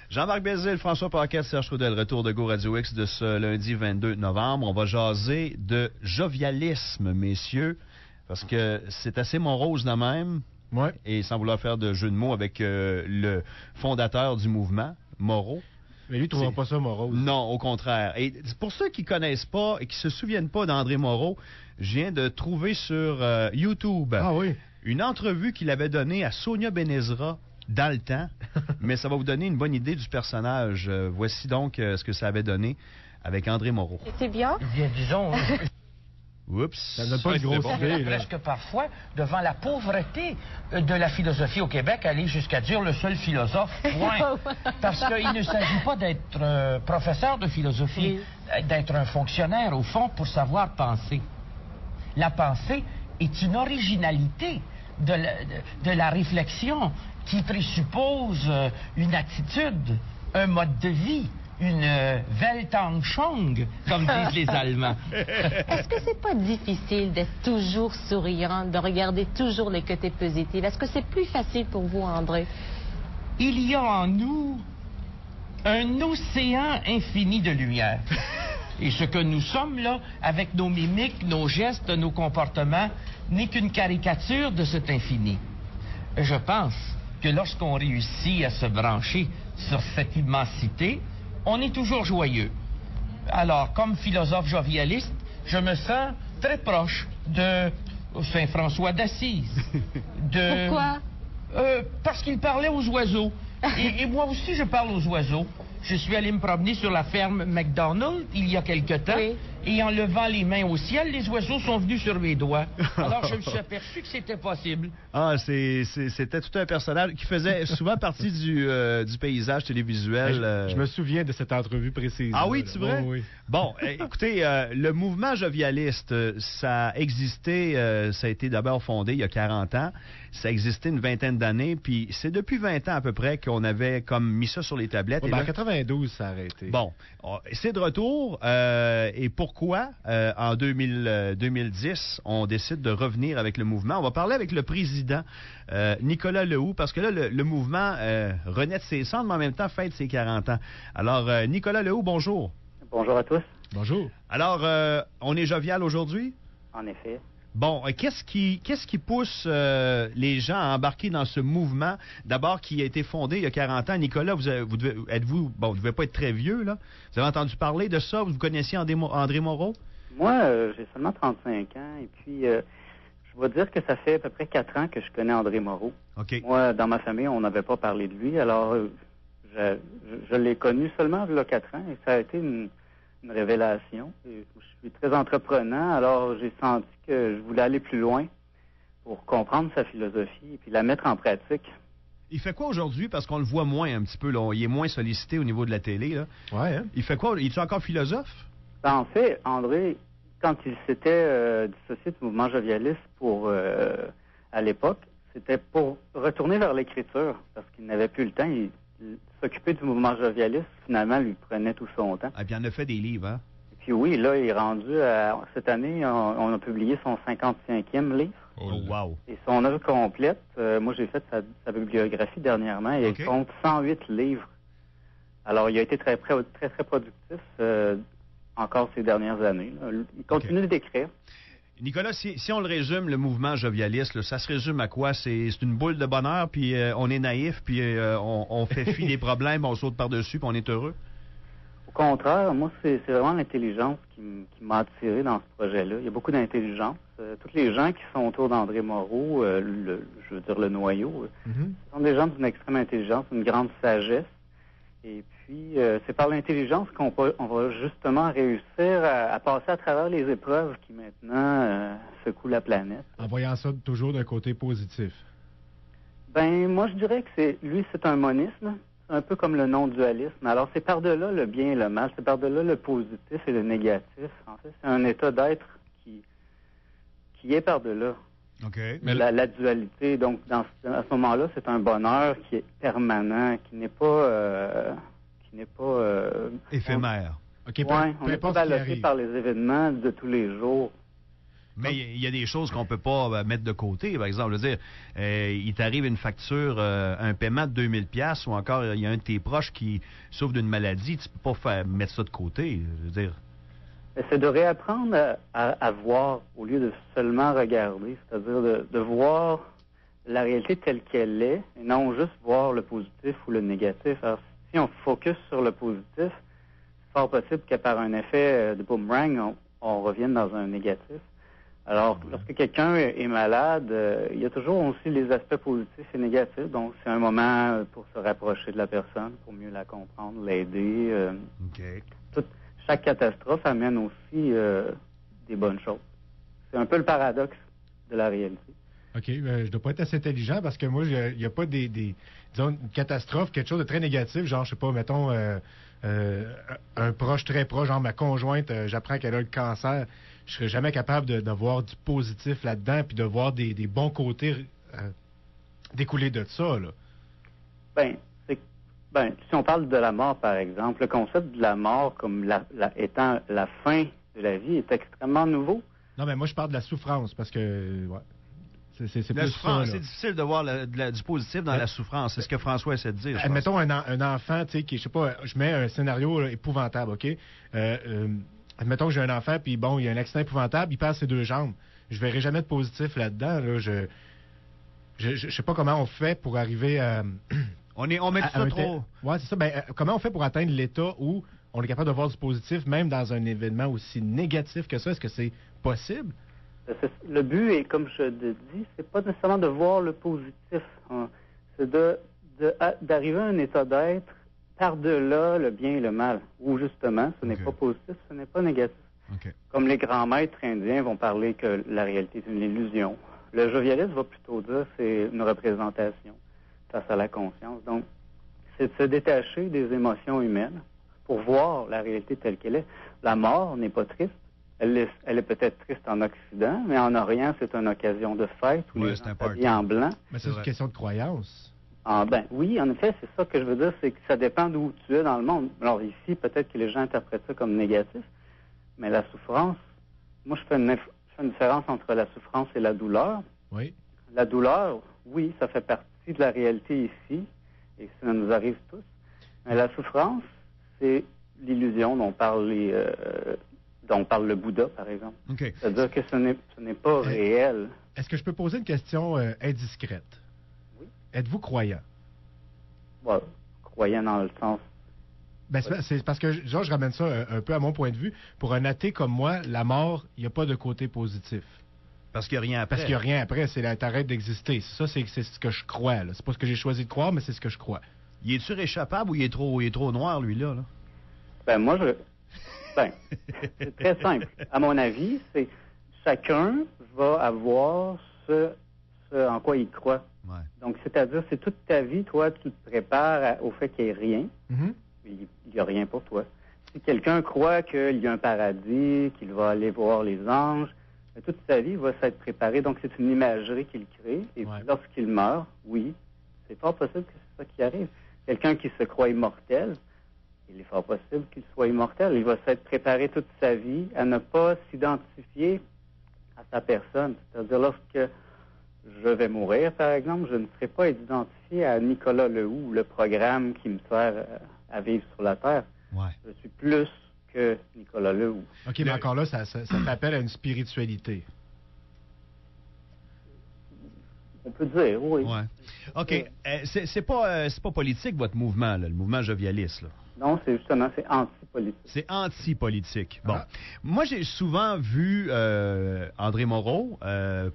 Jean-Marc Bézil, François Paquette, Serge Trudel, retour de Go Radio X de ce lundi 22 novembre. On va jaser de jovialisme, messieurs, parce que c'est assez morose de même. Ouais. Et sans vouloir faire de jeu de mots avec le fondateur du mouvement, Moreau. Mais lui, il ne trouvera pas ça morose. Non, au contraire. Et pour ceux qui ne connaissent pas et qui ne se souviennent pas d'André Moreau, je viens de trouver sur YouTube une entrevue qu'il avait donnée à Sonia Benezra dans le temps. Mais ça va vous donner une bonne idée du personnage. Voici donc ce que ça avait donné avec André Moreau. C'est bien. Bien, disons... Oups. Ça donne pas une grosse idée, là. Presque parfois, devant la pauvreté de la philosophie au Québec, aller jusqu'à dire le seul philosophe, point. Parce qu'il ne s'agit pas d'être professeur de philosophie, d'être un fonctionnaire, au fond, pour savoir penser. La pensée est une originalité de la réflexion qui présuppose une attitude, un mode de vie. Une Weltanschauung, comme disent les Allemands. Est-ce que c'est pas difficile d'être toujours souriant, de regarder toujours les côtés positifs? Est-ce que c'est plus facile pour vous, André? Il y a en nous un océan infini de lumière. Et ce que nous sommes là, avec nos mimiques, nos gestes, nos comportements, n'est qu'une caricature de cet infini. Je pense que lorsqu'on réussit à se brancher sur cette immensité, on est toujours joyeux. Alors, comme philosophe jovialiste, je me sens très proche de Saint François d'Assise. Pourquoi? Parce qu'il parlait aux oiseaux. Et moi aussi, je parle aux oiseaux. Je suis allé me promener sur la ferme McDonald il y a quelque temps. Oui. Et en levant les mains au ciel, les oiseaux sont venus sur mes doigts. Alors, je me suis aperçu que c'était possible. Ah, c'était tout un personnage qui faisait souvent partie du paysage télévisuel. Je me souviens de cette entrevue précise. Ah oui, tu vrai? Oui. Bon, écoutez, le mouvement jovialiste, ça a existé, ça a été d'abord fondé il y a 40 ans. Ça a existé une vingtaine d'années, puis c'est depuis 20 ans à peu près qu'on avait comme mis ça sur les tablettes. Ouais, et ben là, en 92, ça a arrêté. Bon, c'est de retour. Et pourquoi, en 2010, on décide de revenir avec le mouvement? On va parler avec le président, Nicolas Lehoux, parce que là, le mouvement renaît de ses cendres, mais en même temps fête ses 40 ans. Alors, Nicolas Lehoux, bonjour. Bonjour à tous. Bonjour. Alors, on est jovial aujourd'hui? En effet. Bon, qu'est-ce qui pousse les gens à embarquer dans ce mouvement, d'abord qui a été fondé il y a 40 ans? Nicolas, vous devez pas être très vieux, là. Vous avez entendu parler de ça? Vous connaissiez André Moreau? Moi, j'ai seulement 35 ans, et puis je vais dire que ça fait à peu près 4 ans que je connais André Moreau. OK. Moi, dans ma famille, on n'avait pas parlé de lui, alors je l'ai connu seulement il y a 4 ans, et ça a été une révélation. Et je suis très entreprenant, alors j'ai senti que je voulais aller plus loin pour comprendre sa philosophie et puis la mettre en pratique. Il fait quoi aujourd'hui? Parce qu'on le voit moins un petit peu, là. Il est moins sollicité au niveau de la télé, là. Ouais, hein? Il fait quoi? Il est encore philosophe? En fait, André, quand il s'était dissocié du mouvement jovialiste à l'époque, c'était pour retourner vers l'écriture, parce qu'il n'avait plus le temps. Il s'occupait du mouvement jovialiste, finalement, lui prenait tout son temps. Ah, bien, il a fait des livres, hein? Et puis oui, là, il est rendu cette année, on a publié son 55e livre. Oh, wow! Et son œuvre complète, moi j'ai fait sa bibliographie dernièrement, et il compte 108 livres. Alors, il a été très productif encore ces dernières années. Là. Il continue d'écrire. Nicolas, si on le résume, le mouvement jovialiste, là, ça se résume à quoi? C'est une boule de bonheur, puis on est naïf, puis on fait fi des problèmes, on saute par-dessus, puis on est heureux? Au contraire, moi, c'est vraiment l'intelligence qui m'a attiré dans ce projet-là. Il y a beaucoup d'intelligence. Tous les gens qui sont autour d'André Moreau, je veux dire le noyau, ce sont des gens d'une extrême intelligence, d'une grande sagesse. Et puis, c'est par l'intelligence qu'on va justement réussir à passer à travers les épreuves qui maintenant secouent la planète. En voyant ça toujours d'un côté positif. Ben, moi, je dirais que c'est un monisme, un peu comme le non-dualisme. Alors, c'est par-delà le bien et le mal, c'est par-delà le positif et le négatif. En fait, c'est un état d'être qui est par-delà. OK. Mais la dualité. Donc, à ce moment-là, c'est un bonheur qui est permanent, qui n'est pas éphémère. OK, on n'est pas ballotté par les événements de tous les jours. Mais il y a des choses qu'on peut pas mettre de côté. Par exemple, je veux dire, il t'arrive une facture, un paiement de 2000 pièces ou encore il y a un de tes proches qui souffre d'une maladie, tu peux pas mettre ça de côté. Je veux dire. C'est de réapprendre à voir au lieu de seulement regarder, c'est-à-dire de voir la réalité telle qu'elle est et non juste voir le positif ou le négatif. Alors, si on focus sur le positif, c'est fort possible que par un effet de boomerang, on revienne dans un négatif. Alors, lorsque quelqu'un est malade, il y a toujours aussi les aspects positifs et négatifs. Donc, c'est un moment pour se rapprocher de la personne, pour mieux la comprendre, l'aider. Chaque catastrophe amène aussi des bonnes choses. C'est un peu le paradoxe de la réalité. OK. Je dois pas être assez intelligent parce que moi, il n'y a pas disons, une catastrophe, quelque chose de très négatif, genre, je sais pas, mettons, un proche très proche, genre ma conjointe, j'apprends qu'elle a le cancer. Je serais jamais capable de voir du positif là-dedans puis de voir des bons côtés découler de ça, là. Si on parle de la mort, par exemple, le concept de la mort comme étant la fin de la vie est extrêmement nouveau. Non, mais moi, je parle de la souffrance parce que, ouais. C'est la plus souffrance, ça, c'est difficile de voir du positif dans la souffrance. C'est ce que François essaie de dire. Admettons un enfant, tu sais, qui, je sais pas, je mets un scénario épouvantable, OK? Admettons que j'ai un enfant, puis bon, il y a un accident épouvantable, il perd ses 2 jambes. Je verrai jamais de positif là-dedans. Là. Je sais pas comment on fait pour arriver à... On met tout ça trop... Ouais, c'est ça. Comment on fait pour atteindre l'état où on est capable de voir du positif, même dans un événement aussi négatif que ça? Est-ce que c'est possible? Le but, est, comme je te dis, c'est pas nécessairement de voir le positif. Hein. C'est d'arriver à un état d'être par-delà le bien et le mal. Où, justement, ce n'est pas positif, ce n'est pas négatif. Comme les grands maîtres indiens vont parler que la réalité est une illusion. Le jovialiste va plutôt dire que c'est une représentation face à la conscience. Donc, c'est de se détacher des émotions humaines pour voir la réalité telle qu'elle est. La mort n'est pas triste. Elle est peut-être triste en Occident, mais en Orient, c'est une occasion de fête où les gens s'habillent en blanc. Mais c'est une question de croyance. Oui, en effet, c'est ça que je veux dire, c'est que ça dépend d'où tu es dans le monde. Alors ici, peut-être que les gens interprètent ça comme négatif, mais la souffrance, moi je fais une différence entre la souffrance et la douleur. Oui. La douleur, oui, ça fait partie de la réalité ici, et ça nous arrive tous. Mais la souffrance, c'est l'illusion dont parle le Bouddha, par exemple. C'est-à-dire que ce n'est pas réel. Est-ce que je peux poser une question indiscrète? Oui. Êtes-vous croyant? Ouais, croyant dans le sens... c'est parce que je ramène ça un peu à mon point de vue. Pour un athée comme moi, la mort, il n'y a pas de côté positif. Parce qu'il n'y a rien après. Parce qu'il n'y a rien après, t'arrêtes d'exister. Ça, c'est ce que je crois. C'est pas ce que j'ai choisi de croire, mais c'est ce que je crois. Il est-tu réchappable ou il est trop noir, lui, là? C'est très simple. À mon avis, c'est chacun va avoir ce en quoi il croit. Ouais. Donc, c'est-à-dire, c'est toute ta vie, toi, tu te prépares au fait qu'il n'y ait rien. Mm-hmm. Il n'y a rien pour toi. Si quelqu'un croit qu'il y a un paradis, qu'il va aller voir les anges, toute sa vie, il va s'être préparé. Donc, c'est une imagerie qu'il crée. Et puis, lorsqu'il meurt, oui, c'est fort possible que c'est ça qui arrive. Quelqu'un qui se croit immortel, il est fort possible qu'il soit immortel. Il va s'être préparé toute sa vie à ne pas s'identifier à sa personne. C'est-à-dire, lorsque je vais mourir, par exemple, je ne serai pas identifié à Nicolas Lehoux, le programme qui me sert à vivre sur la Terre. Ouais. Je suis plus que Nicolas Lehoux. OK, mais encore là, ça t'appelle à une spiritualité. On peut dire, oui. Ouais. OK. C'est pas politique, votre mouvement, là, le mouvement jovialiste, là. Non, c'est anti-politique. C'est anti-politique. Bon. Moi, j'ai souvent vu André Moreau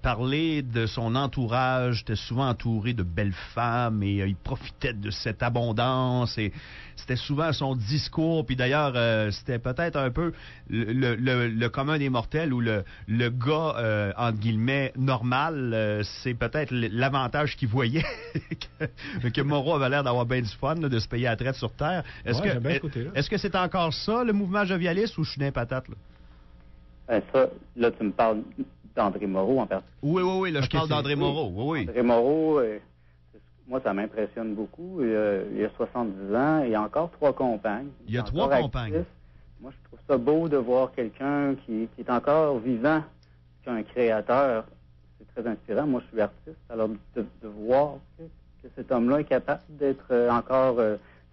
parler de son entourage. Il était souvent entouré de belles femmes et il profitait de cette abondance. Et c'était souvent son discours. Puis d'ailleurs, c'était peut-être un peu le commun des mortels ou le gars, entre guillemets, normal. C'est peut-être l'avantage qu'il voyait que Moreau avait l'air d'avoir bien du fun, là, de se payer à la traite sur Terre. Est-ce que c'est encore ça, le mouvement jovialiste, ou je suis d'un patate, là? Ça, là, tu me parles d'André Moreau en particulier. Oui, là, je parle d'André Moreau, oui. André Moreau, moi, ça m'impressionne beaucoup. Il a 70 ans, il a encore 3 compagnes. Il y a 3 compagnes. Moi, je trouve ça beau de voir quelqu'un qui est encore vivant, qu'un créateur, c'est très inspirant. Moi, je suis artiste, alors de voir que cet homme-là est capable d'être encore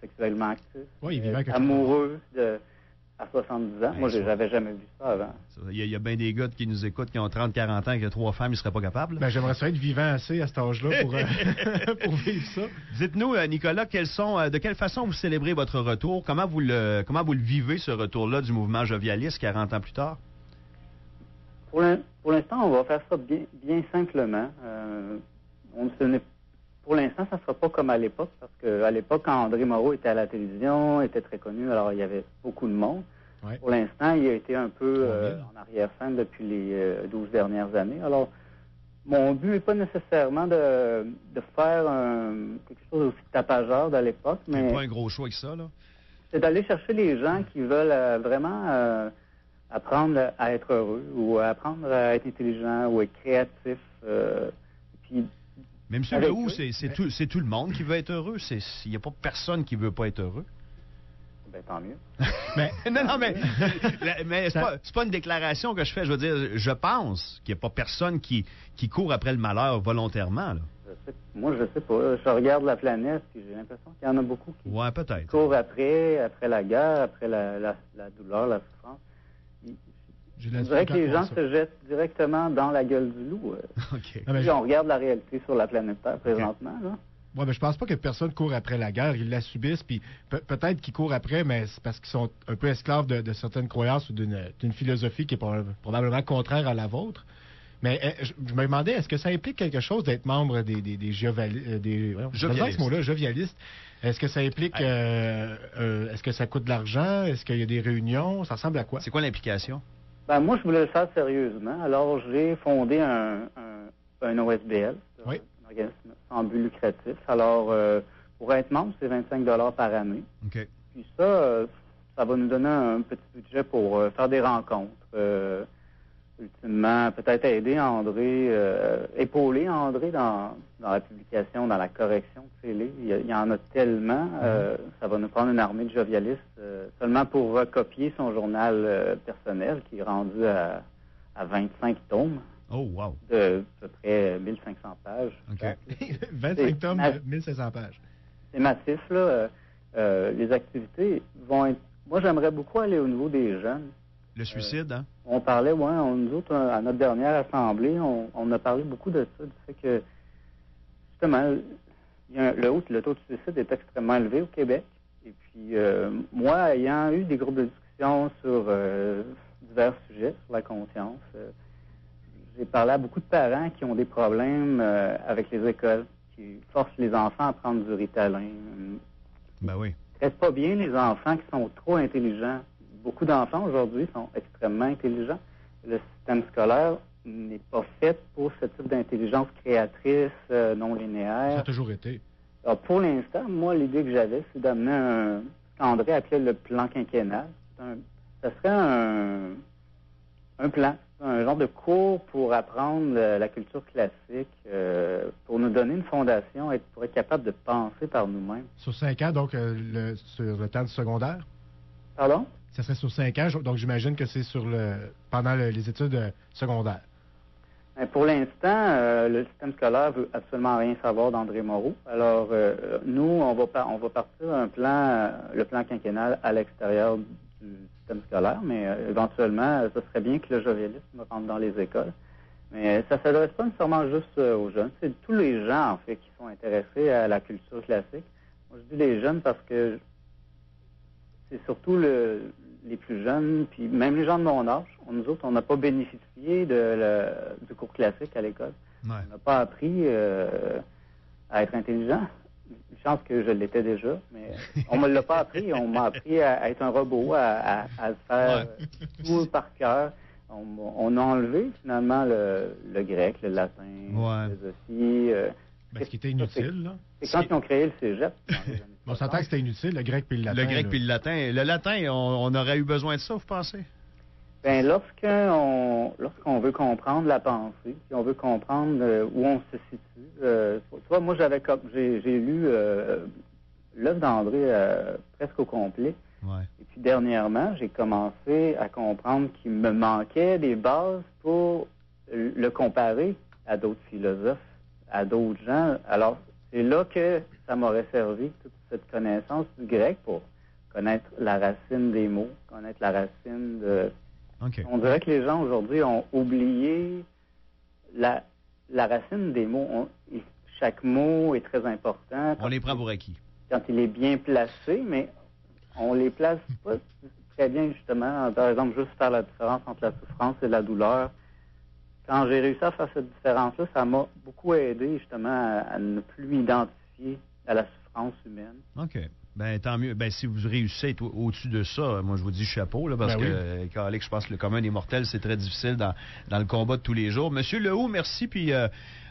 sexuellement actif, amoureux à 70 ans. Moi, j'avais jamais vu ça avant. Il y a bien des gars qui nous écoutent qui ont 30-40 ans et qui ont 3 femmes, ils ne seraient pas capables. Ben, j'aimerais ça être vivant assez à cet âge-là pour, pour vivre ça. Dites-nous, Nicolas, de quelle façon vous célébrez votre retour? Comment vous le vivez, ce retour-là du mouvement jovialiste 40 ans plus tard? Pour l'instant, on va faire ça bien simplement. Pour l'instant, ça ne sera pas comme à l'époque, parce qu'à l'époque, quand André Moreau était à la télévision, était très connu, alors il y avait beaucoup de monde. Ouais. Pour l'instant, il a été un peu en arrière-scène depuis les 12 dernières années. Alors, mon but n'est pas nécessairement de faire quelque chose aussi tapageur d'à l'époque, mais... C'est pas un gros choix que ça, là? C'est d'aller chercher les gens qui veulent vraiment apprendre à être heureux, ou apprendre à être intelligent, ou être créatif, puis... Mais M. Lehoux, c'est tout le monde qui veut être heureux. Il n'y a pas personne qui ne veut pas être heureux. Ben, tant mieux. mais c'est pas une déclaration que je fais. Je veux dire, je pense qu'il n'y a pas personne qui court après le malheur volontairement. Là. Moi, je sais pas. Je regarde la planète et j'ai l'impression qu'il y en a beaucoup qui courent après la guerre, après la douleur, la souffrance. Je dirais que les gens se jettent directement dans la gueule du loup. Okay. Puis on regarde la réalité sur la planète Terre présentement. Là. Ouais, mais je pense pas que personne court après la guerre. Ils la subissent, puis peut-être qu'ils courent après, mais c'est parce qu'ils sont un peu esclaves de certaines croyances ou d'une philosophie qui est probablement contraire à la vôtre. Mais je me demandais, est-ce que ça implique quelque chose d'être membre des jovialistes? Est-ce que ça implique... est-ce que ça coûte de l'argent? Est-ce qu'il y a des réunions? Ça ressemble à quoi? C'est quoi l'implication? Ben, moi, je voulais le faire sérieusement. Alors, j'ai fondé un OSBL, un organisme sans but lucratif. Alors, pour être membre, c'est 25 $ par année. Okay. Puis ça va nous donner un petit budget pour faire des rencontres. Ultimement, peut-être aider André, épauler André dans la publication, dans la correction de ses livres. Il y en a tellement. Ça va nous prendre une armée de jovialistes seulement pour recopier son journal personnel qui est rendu à 25 tomes. Oh, wow! De à peu près 1500 pages. OK. 25 tomes de 1500 pages. C'est massif, là. Les activités vont être... Moi, j'aimerais beaucoup aller au niveau des jeunes. Le suicide, hein? On parlait, nous autres, à notre dernière assemblée, on a parlé beaucoup de ça, du fait que, justement, le taux de suicide est extrêmement élevé au Québec. Et puis, moi, ayant eu des groupes de discussion sur divers sujets, sur la conscience, j'ai parlé à beaucoup de parents qui ont des problèmes avec les écoles, qui forcent les enfants à prendre du Ritalin. Ben oui. Ils ne traitent pas bien les enfants qui sont trop intelligents. Beaucoup d'enfants aujourd'hui sont extrêmement intelligents. Le système scolaire n'est pas fait pour ce type d'intelligence créatrice, non linéaire. Ça a toujours été. Alors, pour l'instant, moi, l'idée que j'avais, c'est d'amener ce qu'André appelait le plan quinquennal. Ça serait un plan, un genre de cours pour apprendre la culture classique, pour nous donner une fondation, pour être capable de penser par nous-mêmes. Sur 5 ans, donc, sur le temps du secondaire? Pardon? Ça serait sur 5 ans, donc j'imagine que c'est pendant les études secondaires. Pour l'instant, le système scolaire veut absolument rien savoir d'André Moreau. Alors, nous, on va partir le plan quinquennal à l'extérieur du système scolaire, mais éventuellement, ce serait bien que le jovialisme rentre dans les écoles. Mais ça ne s'adresse pas nécessairement juste aux jeunes. C'est tous les gens, en fait, qui sont intéressés à la culture classique. Moi, je dis les jeunes parce que c'est surtout les plus jeunes, puis même les gens de mon âge. Nous autres, on n'a pas bénéficié du cours classique à l'école. Ouais. On n'a pas appris à être intelligent. Une chance que je l'étais déjà, mais on ne me l'a pas appris. On m'a appris à être un robot, à faire tout par cœur. On a enlevé finalement le grec, le latin, la philosophie. Ce qui était inutile, là. C'est quand ils ont créé le cégep. On s'entend que c'était inutile, le grec puis le latin. Le grec puis le latin. Le latin, on aurait eu besoin de ça, vous pensez? Bien, lorsqu'on veut comprendre la pensée, puis on veut comprendre où on se situe. Toi, moi, j'ai lu l'œuvre d'André presque au complet. Ouais. Et puis, dernièrement, j'ai commencé à comprendre qu'il me manquait des bases pour le comparer à d'autres philosophes, à d'autres gens. Alors, c'est là que ça m'aurait servi, toute cette connaissance du grec, pour connaître la racine des mots, connaître la racine de... Okay. On dirait que les gens aujourd'hui ont oublié la racine des mots. Chaque mot est très important. On les prend pour acquis. Quand il est bien placé, mais on les place pas très bien, justement. Par exemple, juste faire la différence entre la souffrance et la douleur. Quand j'ai réussi à faire cette différence-là, ça m'a beaucoup aidé, justement, à ne plus m'identifier à la souffrance humaine. OK. Ben tant mieux. Ben si vous réussissez au-dessus de ça, moi je vous dis chapeau, là, parce que, Calique, je pense que le commun des mortels, c'est très difficile dans le combat de tous les jours. Monsieur Lehoux, merci, puis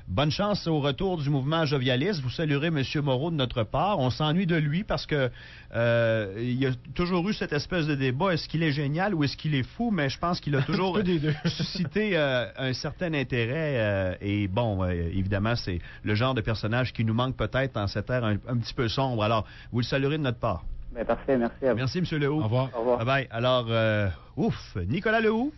bonne chance au retour du mouvement jovialiste. Vous saluerez M. Moreau de notre part. On s'ennuie de lui parce que il y a toujours eu cette espèce de débat. Est-ce qu'il est génial ou est-ce qu'il est fou? Mais je pense qu'il a toujours suscité un certain intérêt. Et bon, évidemment, c'est le genre de personnage qui nous manque peut-être dans cette ère un petit peu sombre. Alors, vous le saluerez de notre part. Bien, parfait, merci à vous. Merci, M. Lehoux. Au revoir. Au revoir. Bye bye. Alors, Nicolas Lehoux.